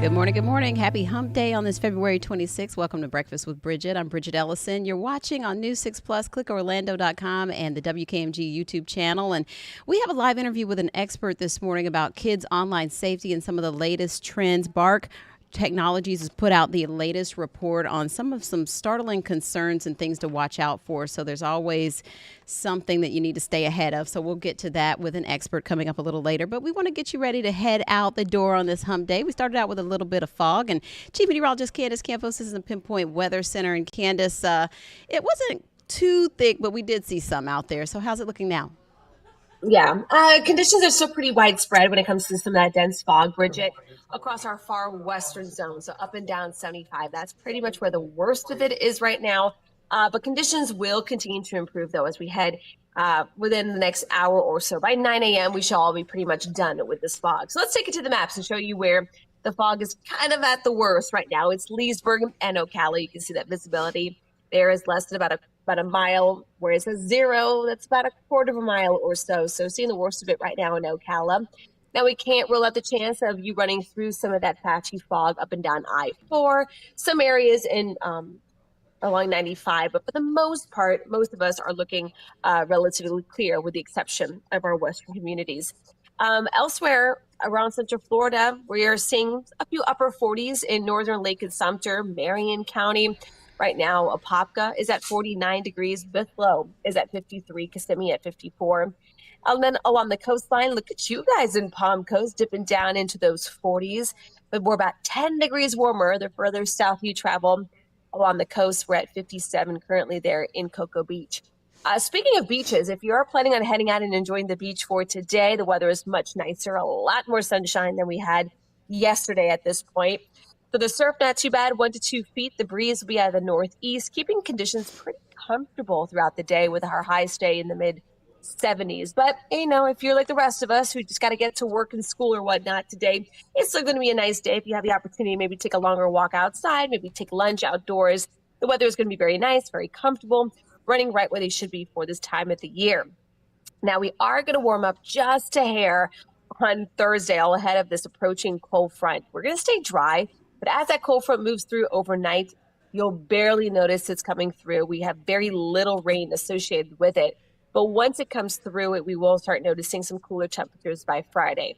Good morning. Good morning. Happy hump day on this February 26th. Welcome to Breakfast with Bridgett. I'm Bridgett Ellison. You're watching on News 6 Plus, clickorlando.com and the WKMG YouTube channel. And we have a live interview with an expert this morning about kids' online safety and some of the latest trends. Bark Technologies has put out the latest report on some startling concerns and things to watch out for. So there's always something that you need to stay ahead of. So we'll get to that with an expert coming up a little later. But we want to get you ready to head out the door on this hump day. We started out with a little bit of fog. And Chief Meteorologist Candace Campos is in the Pinpoint Weather Center. And Candace, it wasn't too thick, but we did see some out there. So how's it looking now? Yeah, conditions are still pretty widespread when it comes to some of that dense fog, Bridgett, across our far western zone. So up and down 75. That's pretty much where the worst of it is right now. But conditions will continue to improve, though, as we head within the next hour or so. By 9 a.m., we shall all be pretty much done with this fog. So let's take it to the maps and show you where the fog is kind of at the worst right now. It's Leesburg and Ocala. You can see that visibility there is less than about a mile, where it says 0, that's about a quarter of a mile or so. So seeing the worst of it right now in Ocala. Now, we can't rule out the chance of you running through some of that patchy fog up and down I-4, some areas in along 95. But for the most part, most of us are looking relatively clear, with the exception of our western communities. Elsewhere around Central Florida, we are seeing a few upper 40s in northern Lake and Sumter, Marion County. Right now, Apopka is at 49 degrees. Bithlo is at 53. Kissimmee at 54. And then along the coastline, look at you guys in Palm Coast dipping down into those 40s. But we're about 10 degrees warmer the further south you travel. Along the coast, we're at 57 currently there in Cocoa Beach. Speaking of beaches, if you are planning on heading out and enjoying the beach for today, the weather is much nicer, a lot more sunshine than we had yesterday at this point. So the surf, not too bad, 1 to 2 feet. The breeze will be out of the northeast, keeping conditions pretty comfortable throughout the day with our high stay in the mid-70s. But, you know, if you're like the rest of us who just got to get to work and school or whatnot today, it's still going to be a nice day. If you have the opportunity, maybe take a longer walk outside, maybe take lunch outdoors. The weather is going to be very nice, very comfortable, running right where they should be for this time of the year. Now, we are going to warm up just a hair on Thursday, all ahead of this approaching cold front. We're going to stay dry. But as that cold front moves through overnight, you'll barely notice it's coming through. We have very little rain associated with it. But once it comes through, we will start noticing some cooler temperatures by Friday.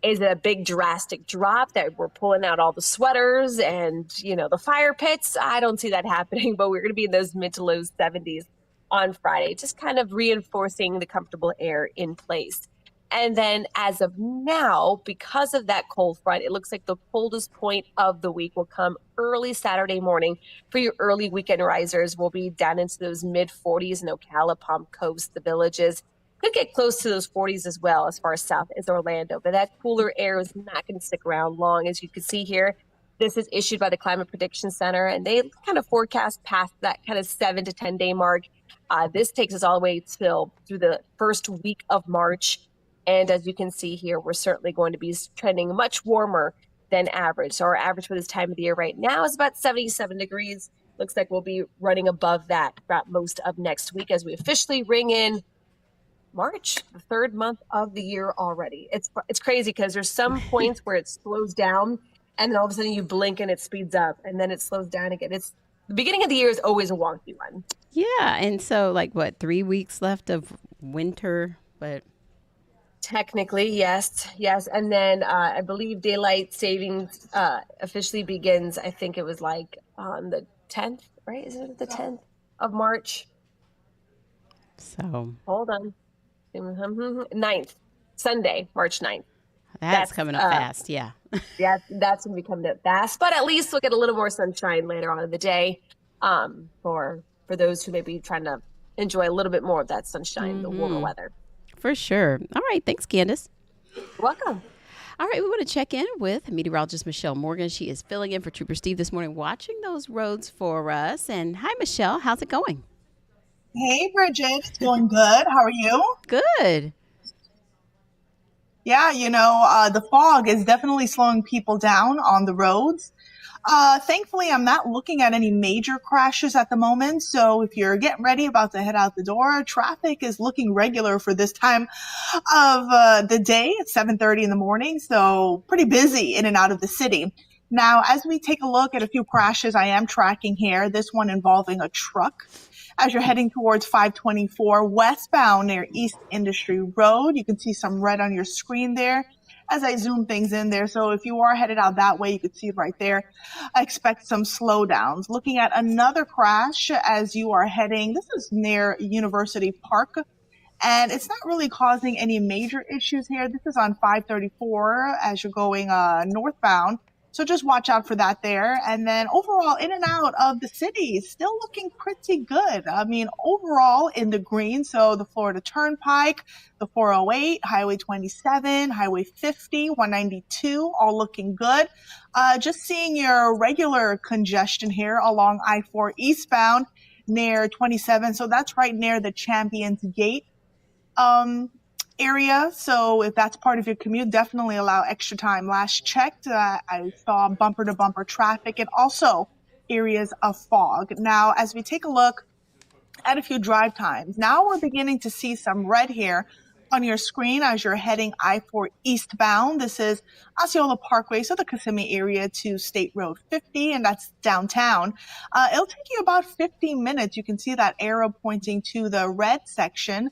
Is it a big drastic drop that we're pulling out all the sweaters and, you know, the fire pits? I don't see that happening, but we're going to be in those mid to low 70s on Friday, just kind of reinforcing the comfortable air in place. And then as of now, because of that cold front, it looks like the coldest point of the week will come early Saturday morning. For your early weekend risers, we'll be down into those mid 40s in Ocala, Palm Coast, the Villages. Could get close to those 40s as well as far south as Orlando. But that cooler air is not going to stick around long. As you can see here, this is issued by the Climate Prediction Center, and they kind of forecast past that kind of 7 to 10 day mark. This takes us all the way through the first week of March. And as you can see here, we're certainly going to be trending much warmer than average. So our average for this time of the year right now is about 77 degrees. Looks like we'll be running above that throughout most of next week as we officially ring in March, the third month of the year already. It's crazy because there's some points where it slows down and then all of a sudden you blink and it speeds up and then it slows down again. The beginning of the year is always a wonky one. Yeah. And so 3 weeks left of winter, but... Technically, yes. And then I believe daylight savings officially begins, I think it was on the 10th, right? Is it the 10th of March? So. Hold on. 9th, Sunday, March 9th. That's coming up fast, yeah. Yeah, that's going to be coming up fast. But at least we'll get a little more sunshine later on in the day for those who may be trying to enjoy a little bit more of that sunshine, the warmer weather. For sure. All right. Thanks, Candace. You're welcome. All right. We want to check in with meteorologist Michelle Morgan. She is filling in for Trooper Steve this morning, watching those roads for us. And hi, Michelle. How's it going? Hey, Bridget. It's going good. How are you? Good. Yeah, the fog is definitely slowing people down on the roads. Thankfully, I'm not looking at any major crashes at the moment. So if you're getting ready, about to head out the door, traffic is looking regular for this time of the day at 7:30 in the morning. So pretty busy in and out of the city. Now, as we take a look at a few crashes I am tracking here, this one involving a truck. As you're heading towards 524 westbound near East Industry Road, you can see some red on your screen there as I zoom things in there. So if you are headed out that way, you can see it right there. I expect some slowdowns. Looking at another crash as you are heading, this is near University Park, and it's not really causing any major issues here. This is on 534 as you're going northbound. So just watch out for that there. And then overall, in and out of the city is still looking pretty good. I mean, overall in the green. So the Florida Turnpike, the 408, Highway 27, Highway 50, 192, all looking good. Just seeing your regular congestion here along I-4 eastbound near 27. So that's right near the Champions Gate area. So if that's part of your commute, definitely allow extra time. Last checked, I saw bumper to bumper traffic and also areas of fog. Now, as we take a look at a few drive times, now we're beginning to see some red here on your screen as you're heading I-4 eastbound. This is Osceola Parkway, so the Kissimmee area to State Road 50, and that's downtown. It'll take you about 15 minutes. You can see that arrow pointing to the red section.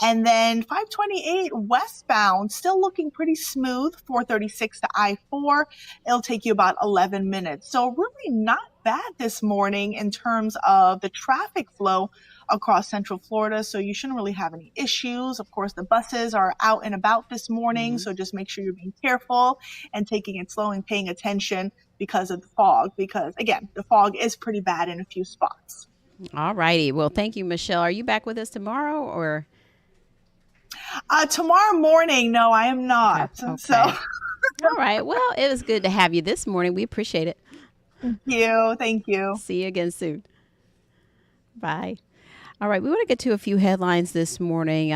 And then 528 westbound, still looking pretty smooth, 436 to I-4. It'll take you about 11 minutes. So really not bad this morning in terms of the traffic flow across Central Florida. So you shouldn't really have any issues. Of course, the buses are out and about this morning. So just make sure you're being careful and taking it slow and paying attention because of the fog. Because again, the fog is pretty bad in a few spots. All righty. Well, thank you, Michelle. Are you back with us tomorrow or? Tomorrow morning, no, I am not. Okay. So, all right. Well, it was good to have you this morning. We appreciate it. Thank you. Thank you. See you again soon. Bye. All right, we want to get to a few headlines this morning.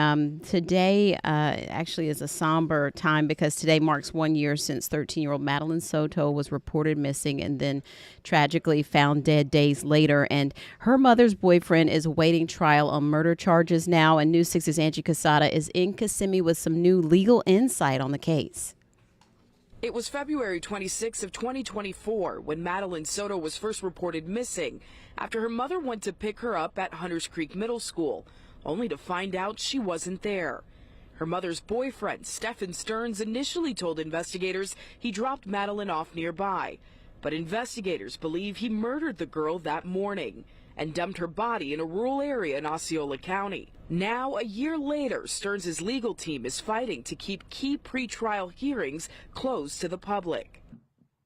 Today actually is a somber time because today marks 1 year since 13-year-old Madeline Soto was reported missing and then tragically found dead days later. And her mother's boyfriend is awaiting trial on murder charges now. And News 6's Angie Casada is in Kissimmee with some new legal insight on the case. It was February 26th of 2024 when Madeline Soto was first reported missing after her mother went to pick her up at Hunters Creek Middle School, only to find out she wasn't there. Her mother's boyfriend, Stephen Stearns, initially told investigators he dropped Madeline off nearby, but investigators believe he murdered the girl that morning and dumped her body in a rural area in Osceola County. Now, a year later, Stearns' legal team is fighting to keep key pretrial hearings closed to the public.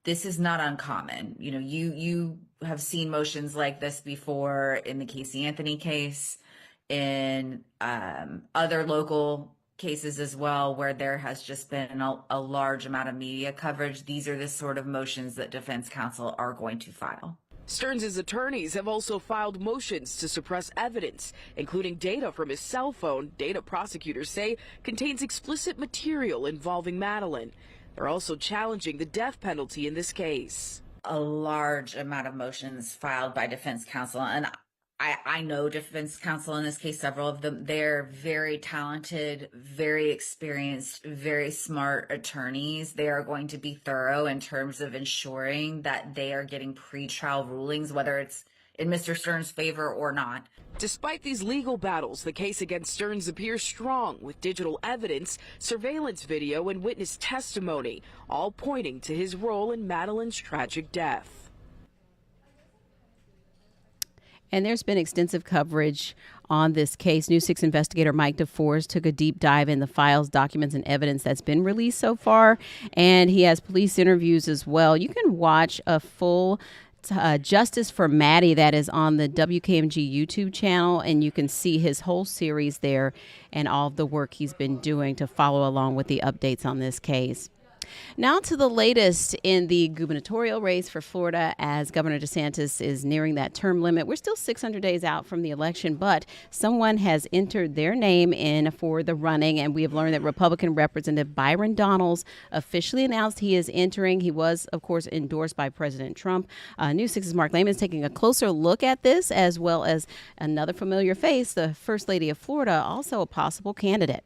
This is not uncommon. You know, you have seen motions like this before in the Casey Anthony case, in other local cases as well, where there has just been a large amount of media coverage. These are the sort of motions that defense counsel are going to file. Stearns' attorneys have also filed motions to suppress evidence, including data from his cell phone. Data prosecutors say contains explicit material involving Madeline. They're also challenging the death penalty in this case. A large amount of motions filed by defense counsel, and I know defense counsel in this case, several of them. They're very talented, very experienced, very smart attorneys. They are going to be thorough in terms of ensuring that they are getting pretrial rulings, whether it's in Mr. Stearns' favor or not. Despite these legal battles, the case against Stearns appears strong, with digital evidence, surveillance video, and witness testimony, all pointing to his role in Madeline's tragic death. And there's been extensive coverage on this case. News 6 investigator Mike DeForest took a deep dive in the files, documents, and evidence that's been released so far. And he has police interviews as well. You can watch a full Justice for Maddie that is on the WKMG YouTube channel, and you can see his whole series there and all of the work he's been doing to follow along with the updates on this case. Now to the latest in the gubernatorial race for Florida as Governor DeSantis is nearing that term limit. We're still 600 days out from the election, but someone has entered their name in for the running, and we have learned that Republican Representative Byron Donalds officially announced he is entering. He was, of course, endorsed by President Trump. News 6's Mark Lehman is taking a closer look at this, as well as another familiar face, the First Lady of Florida, also a possible candidate.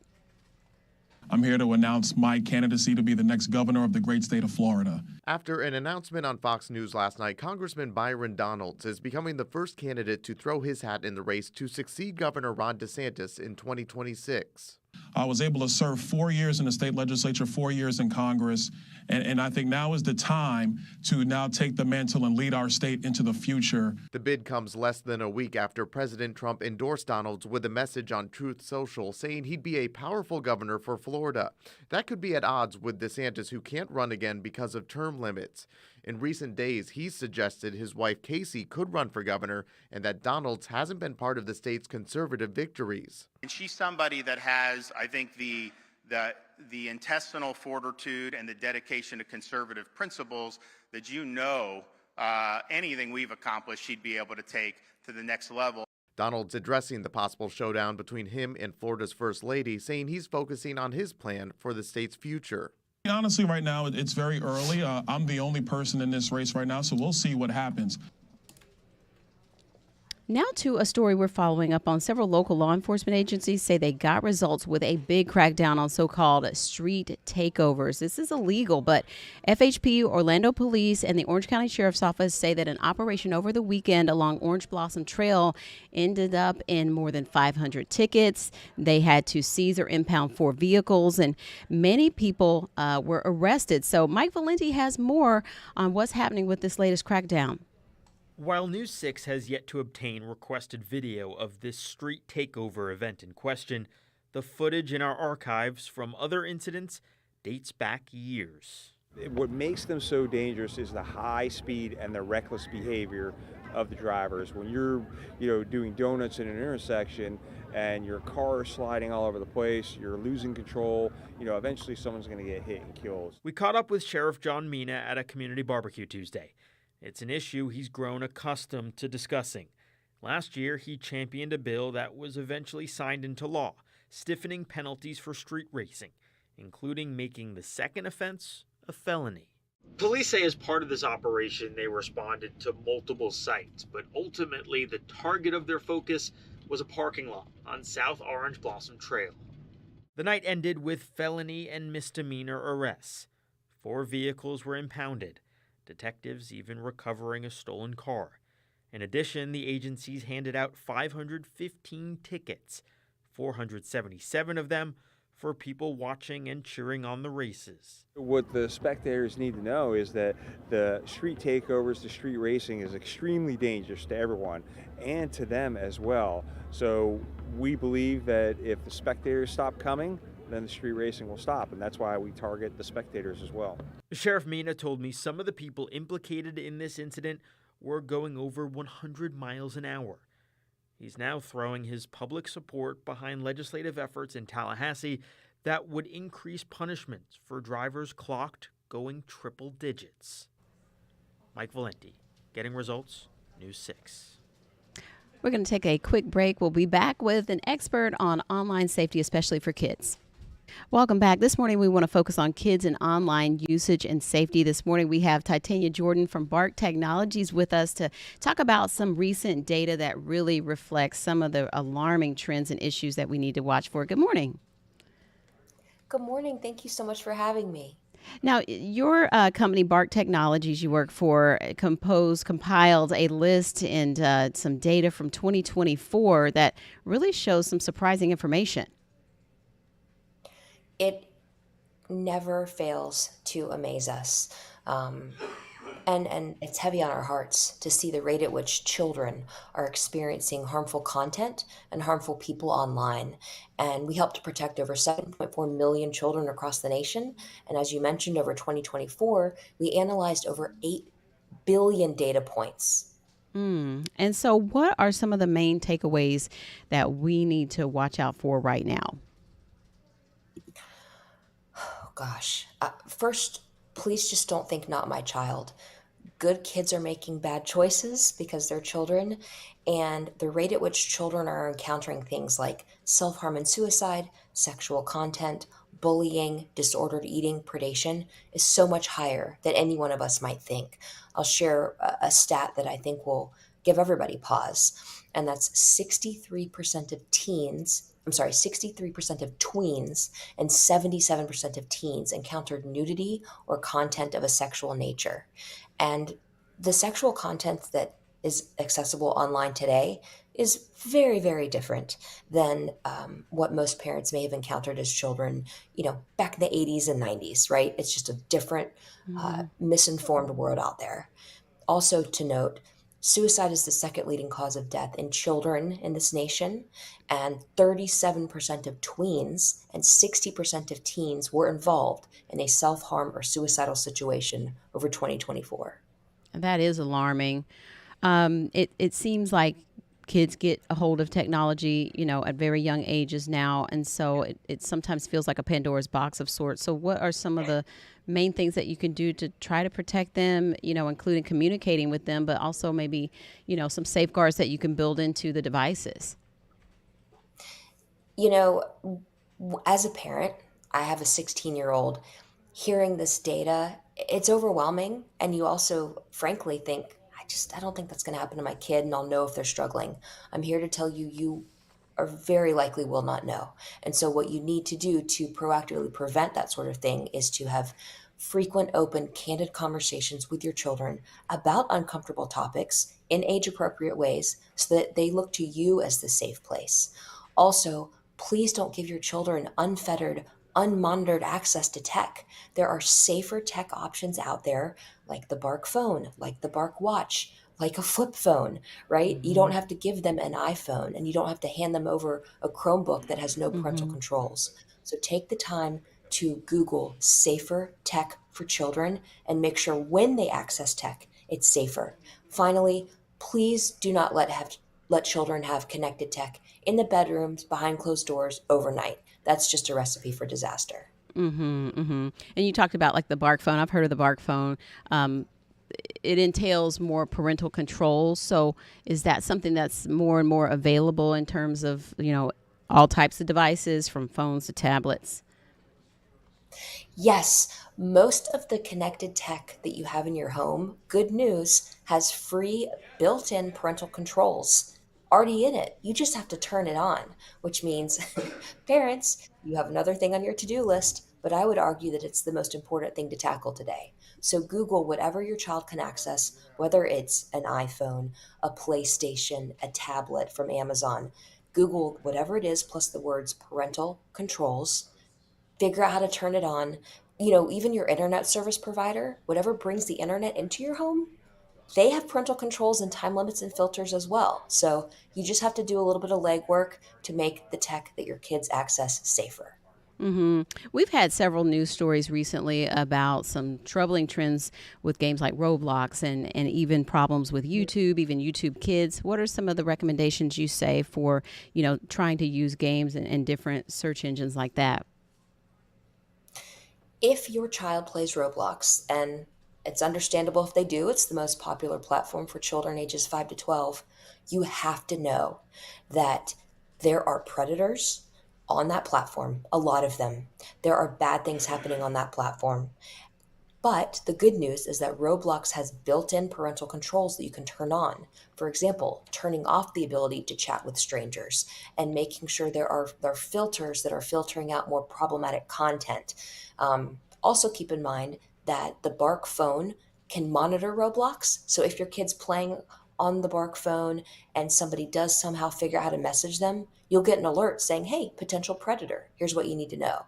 I'm here to announce my candidacy to be the next governor of the great state of Florida. After an announcement on Fox News last night, Congressman Byron Donalds is becoming the first candidate to throw his hat in the race to succeed Governor Ron DeSantis in 2026. I was able to serve 4 years in the state legislature, 4 years in Congress, and I think now is the time to now take the mantle and lead our state into the future. The bid comes less than a week after President Trump endorsed Donalds with a message on Truth Social saying he'd be a powerful governor for Florida. That could be at odds with DeSantis, who can't run again because of term limits. In recent days, he's suggested his wife Casey could run for governor and that Donalds hasn't been part of the state's conservative victories. And she's somebody that has, I think, the intestinal fortitude and the dedication to conservative principles that anything we've accomplished, she'd be able to take to the next level. Donalds addressing the possible showdown between him and Florida's First Lady, saying he's focusing on his plan for the state's future. Honestly, right now, it's very early. I'm the only person in this race right now, so we'll see what happens. Now to a story we're following up on. Several local law enforcement agencies say they got results with a big crackdown on so-called street takeovers. This is illegal, but FHP, Orlando Police, and the Orange County Sheriff's Office say that an operation over the weekend along Orange Blossom Trail ended up in more than 500 tickets. They had to seize or impound 4 vehicles, and many people were arrested. So Mike Valenti has more on what's happening with this latest crackdown. While News 6 has yet to obtain requested video of this street takeover event in question, the footage in our archives from other incidents dates back years. What makes them so dangerous is the high speed and the reckless behavior of the drivers. When you're, doing donuts in an intersection and your car is sliding all over the place, you're losing control, eventually someone's going to get hit and killed. We caught up with Sheriff John Mina at a community barbecue Tuesday. It's an issue he's grown accustomed to discussing. Last year, he championed a bill that was eventually signed into law, stiffening penalties for street racing, including making the second offense a felony. Police say as part of this operation, they responded to multiple sites, but ultimately the target of their focus was a parking lot on South Orange Blossom Trail. The night ended with felony and misdemeanor arrests. 4 vehicles were impounded. Detectives even recovering a stolen car. In addition, the agencies handed out 515 tickets, 477 of them for people watching and cheering on the races. What the spectators need to know is that the street takeovers, the street racing is extremely dangerous to everyone and to them as well. So we believe that if the spectators stop coming, then the street racing will stop, and that's why we target the spectators as well. Sheriff Mina told me some of the people implicated in this incident were going over 100 miles an hour. He's now throwing his public support behind legislative efforts in Tallahassee that would increase punishments for drivers clocked going triple digits. Mike Valenti, Getting Results, News 6. We're going to take a quick break. We'll be back with an expert on online safety, especially for kids. Welcome back. This morning, we want to focus on kids and online usage and safety. This morning, we have Titania Jordan from BARC Technologies with us to talk about some recent data that really reflects some of the alarming trends and issues that we need to watch for. Good morning. Good morning. Thank you so much for having me. Now, your company, BARC Technologies, you work for, compiled a list and some data from 2024 that really shows some surprising information. It never fails to amaze us. And it's heavy on our hearts to see the rate at which children are experiencing harmful content and harmful people online. And we help to protect over 7.4 million children across the nation. And as you mentioned, over 2024, we analyzed over 8 billion data points. And so what are some of the main takeaways that we need to watch out for right now? Oh, gosh. First, please just don't think not my child. Good kids are making bad choices because they're children, and the rate at which children are encountering things like self-harm and suicide, sexual content, bullying, disordered eating, predation is so much higher than any one of us might think. I'll share a stat that I think will give everybody pause, and that's 63% of teens 63% of tweens and 77% of teens encountered nudity or content of a sexual nature. And the sexual content that is accessible online today is very, very different than what most parents may have encountered as children, back in the 80s and 90s, right? It's just a different, misinformed world out there. Also to note, suicide is the second leading cause of death in children in this nation, and 37% of tweens and 60% of teens were involved in a self-harm or suicidal situation over 2024. That is alarming. It seems like kids get a hold of technology, at very young ages now, and so it sometimes feels like a Pandora's box of sorts. So, what are some of the main things that you can do to try to protect them? Including communicating with them, but also maybe some safeguards that you can build into the devices. As a parent, I have a 16-year-old. Hearing this data, it's overwhelming. And you also, frankly, think, I don't think that's going to happen to my kid, and I'll know if they're struggling. I'm here to tell you, you are very likely will not know. And so, what you need to do to proactively prevent that sort of thing is to have frequent, open, candid conversations with your children about uncomfortable topics in age appropriate ways so that they look to you as the safe place. Also, please don't give your children unfettered, unmonitored access to tech. There are safer tech options out there, like the Bark phone, like the Bark watch, like a flip phone, right? You don't have to give them an iPhone, and you don't have to hand them over a Chromebook that has no parental controls. So take the time to Google safer tech for children and make sure when they access tech, it's safer. Finally, please do not let children have connected tech in the bedrooms behind closed doors overnight. That's just a recipe for disaster. And you talked about like the Bark phone. I've heard of the Bark phone. It entails more parental controls. So is that something that's more and more available in terms of, all types of devices from phones to tablets? Yes, most of the connected tech that you have in your home, good news, has free built in parental controls already in it. You just have to turn it on, which means, parents, you have another thing on your to do list, but I would argue that it's the most important thing to tackle today. So Google whatever your child can access, whether it's an iPhone, a PlayStation, a tablet from Amazon. Google whatever it is plus the words parental controls, figure out how to turn it on. Even your internet service provider, whatever brings the internet into your home, they have parental controls and time limits and filters as well. So you just have to do a little bit of legwork to make the tech that your kids access safer. We've had several news stories recently about some troubling trends with games like Roblox and even problems with YouTube, even YouTube Kids. What are some of the recommendations you say for, trying to use games and different search engines like that? If your child plays Roblox, and it's understandable if they do, it's the most popular platform for children ages 5 to 12, you have to know that there are predators on that platform, a lot of them. There are bad things happening on that platform. But the good news is that Roblox has built-in parental controls that you can turn on. For example, turning off the ability to chat with strangers and making sure there are filters that are filtering out more problematic content. Also keep in mind that the Bark phone can monitor Roblox. So if your kid's playing on the Bark phone and somebody does somehow figure out how to message them, you'll get an alert saying, hey, potential predator, here's what you need to know.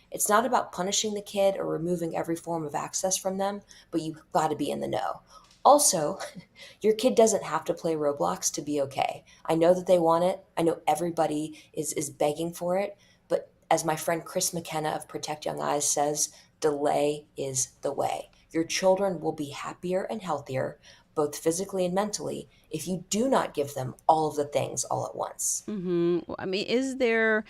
It's not about punishing the kid or removing every form of access from them, but you've got to be in the know. Also, your kid doesn't have to play Roblox to be okay. I know that they want it. I know everybody is begging for it. But as my friend Chris McKenna of Protect Young Eyes says, delay is the way. Your children will be happier and healthier, both physically and mentally, if you do not give them all of the things all at once. I mean, is there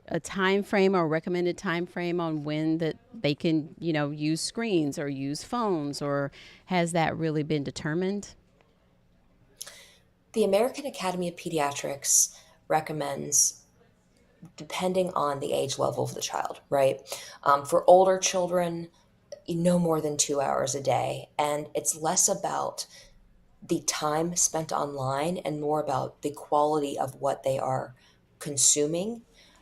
a time frame or recommended time frame on when that they can, use screens or use phones, or has that really been determined? The American Academy of Pediatrics recommends, depending on the age level of the child, right? For older children, no more than 2 hours a day. And it's less about the time spent online and more about the quality of what they are consuming.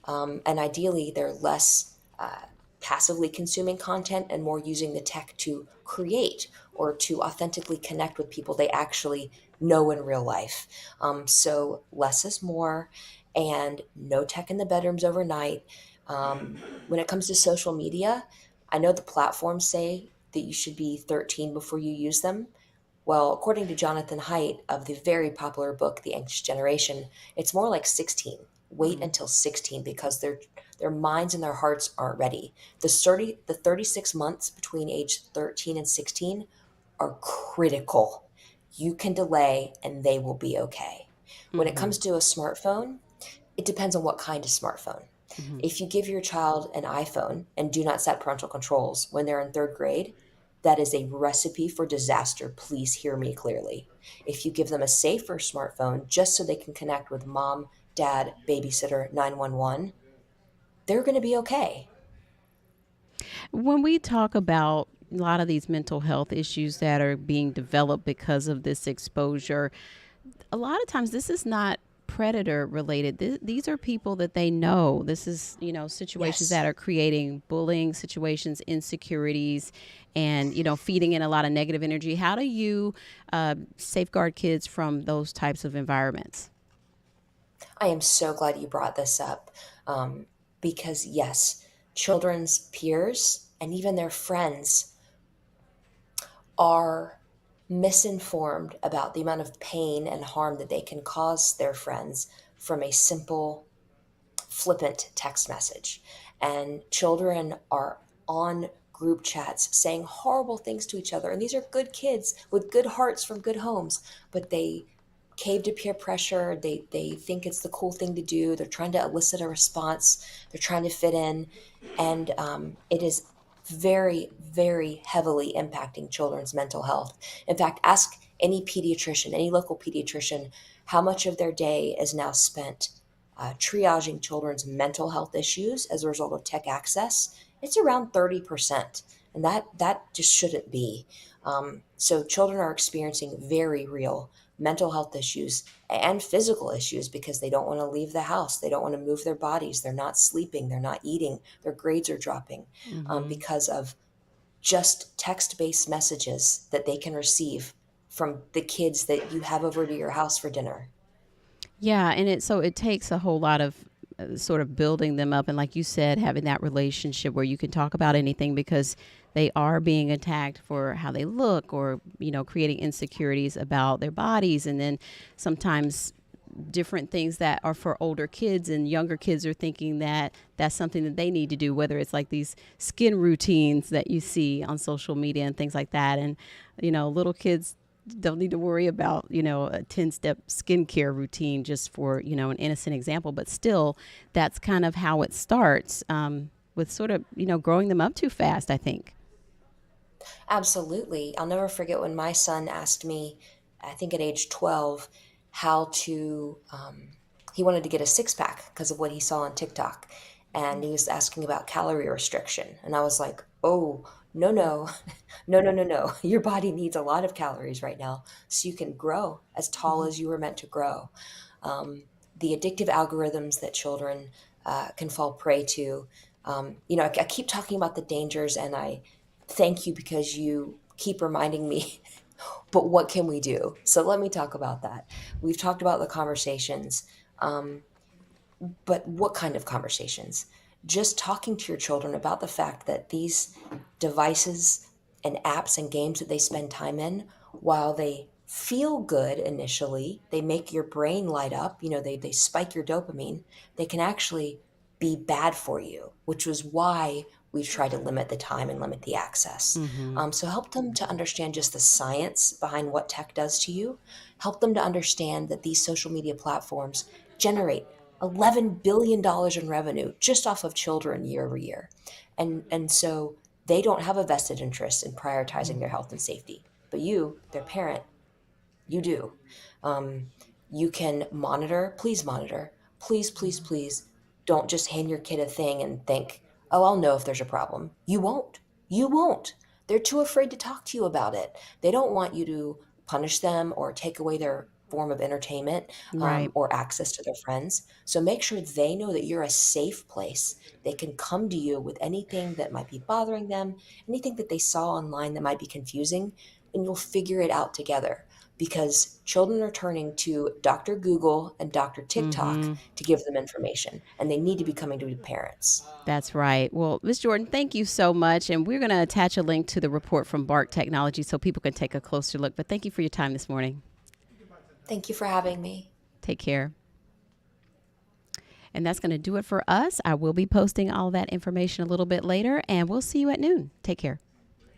And ideally, they're less passively consuming content and more using the tech to create or to authentically connect with people they actually know in real life. So less is more, and no tech in the bedrooms overnight. When it comes to social media, I know the platforms say that you should be 13 before you use them. Well, according to Jonathan Haidt of the very popular book, The Anxious Generation, it's more like 16. Wait until 16 because their minds and their hearts aren't ready. The 36 months between age 13 and 16 are critical. You can delay and they will be okay. When it Mm-hmm. comes to a smartphone, it depends on what kind of smartphone. Mm-hmm. If you give your child an iPhone and do not set parental controls when they're in third grade, that is a recipe for disaster. Please hear me clearly. If you give them a safer smartphone just so they can connect with mom, dad, babysitter, 911, they're going to be okay. When we talk about a lot of these mental health issues that are being developed because of this exposure, a lot of times this is not predator related. These are people that they know. This is, situations that Yes. are creating bullying situations, insecurities, and, feeding in a lot of negative energy. How do you safeguard kids from those types of environments? I am so glad you brought this up because, yes, children's peers and even their friends are misinformed about the amount of pain and harm that they can cause their friends from a simple, flippant text message. And children are on group chats saying horrible things to each other. And these are good kids with good hearts from good homes, but they cave to peer pressure. They think it's the cool thing to do. They're trying to elicit a response. They're trying to fit in. And it is very, very heavily impacting children's mental health. In fact, ask any pediatrician, any local pediatrician, how much of their day is now spent triaging children's mental health issues as a result of tech access. It's around 30%. And that just shouldn't be. So children are experiencing very real mental health issues and physical issues because they don't want to leave the house. They don't want to move their bodies. They're not sleeping. They're not eating. Their grades are dropping Mm-hmm. because of just text-based messages that they can receive from the kids that you have over to your house for dinner. Yeah, and it takes a whole lot of sort of building them up, and like you said, having that relationship where you can talk about anything because they are being attacked for how they look, or creating insecurities about their bodies, and then sometimes different things that are for older kids, and younger kids are thinking that that's something that they need to do, whether it's like these skin routines that you see on social media and things like that. And little kids don't need to worry about a 10-step skincare routine, just for an innocent example, but still that's kind of how it starts, with sort of growing them up too fast, I think. Absolutely. I'll never forget when my son asked me, I think at age 12, how to, he wanted to get a six pack because of what he saw on TikTok. And he was asking about calorie restriction. And I was like, oh, no, no, no, no, no, no. Your body needs a lot of calories right now so you can grow as tall as you were meant to grow. Um, the addictive algorithms that children can fall prey to. I keep talking about the dangers, and I thank you because you keep reminding me, but what can we do? So let me talk about that. We've talked about the conversations, um, but what kind of conversations? Just talking to your children about the fact that these devices and apps and games that they spend time in, while they feel good initially, they make your brain light up, they spike your dopamine, they can actually be bad for you, which was why we've tried to limit the time and limit the access. Mm-hmm. So help them to understand just the science behind what tech does to you. Help them to understand that these social media platforms generate $11 billion in revenue just off of children year over year. And so they don't have a vested interest in prioritizing their health and safety. But you, their parent, you do. Um, you can monitor, please monitor. Please, please, please don't just hand your kid a thing and think, oh, I'll know if there's a problem. You won't. You won't. They're too afraid to talk to you about it. They don't want you to punish them or take away their form of entertainment Right. or access to their friends. So make sure they know that you're a safe place. They can come to you with anything that might be bothering them, anything that they saw online that might be confusing, and you'll figure it out together. Because children are turning to Dr. Google and Dr. TikTok Mm-hmm. to give them information, and they need to be coming to parents. That's right. Well, Ms. Jordan, thank you so much. And we're going to attach a link to the report from Bark Technology so people can take a closer look. But thank you for your time this morning. Thank you for having me. Take care. And that's going to do it for us. I will be posting all that information a little bit later, and we'll see you at noon. Take care.